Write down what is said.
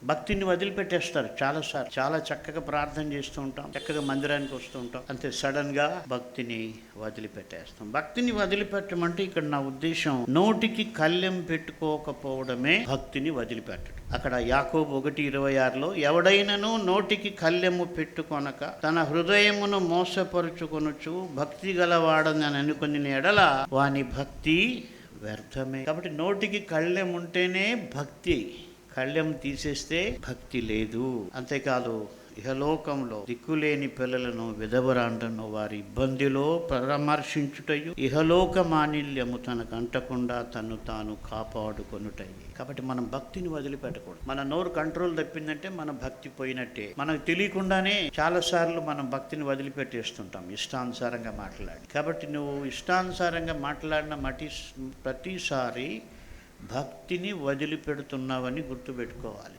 భక్తిని వదిలిపెట్టేస్తారు చాలాసార్లు. చాలా చక్కగా ప్రార్థన చేస్తూ ఉంటాం, చక్కగా మందిరానికి వస్తూ ఉంటాం, అంతే సడన్ గా భక్తిని వదిలిపెట్టేస్తాం. భక్తిని వదిలిపెట్టమంటే ఇక్కడ నా ఉద్దేశం నోటికి కళ్ళెం పెట్టుకోకపోవడమే భక్తిని వదిలిపెట్టడం. అక్కడ యాకోబు 1:26లో ఎవడైనను నోటికి కళ్ళెము పెట్టుకొనక తన హృదయమును మోసపరుచుకొనుచు భక్తి గలవాడని అనుకుని ఎడల వాని భక్తి వ్యర్థమే. కాబట్టి నోటికి కళ్ళెం ఉంటేనే భక్తి, కళ్ళెం తీసేస్తే భక్తి లేదు. అంతేకాదు ఇహలోకంలో దిక్కులేని పిల్లలను విధవరాండను వారి ఇబ్బందిలో పరామర్శించుటయు ఇహలోక మానిల్యము తనకు అంటకుండా తను తాను కాపాడుకొనుటయ్యి. కాబట్టి మనం భక్తిని వదిలిపెట్టకూడదు. మన నోరు కంట్రోల్ తప్పిందంటే మన భక్తి పోయినట్టే. మనకు తెలియకుండానే చాలాసార్లు మనం భక్తిని వదిలిపెట్టేస్తుంటాం ఇష్టానుసారంగా మాట్లాడి. కాబట్టి నువ్వు ఇష్టానుసారంగా మాట్లాడిన ప్రతిసారి భక్తిని వదిలిపెడుతున్నావని గుర్తుపెట్టుకోవాలి.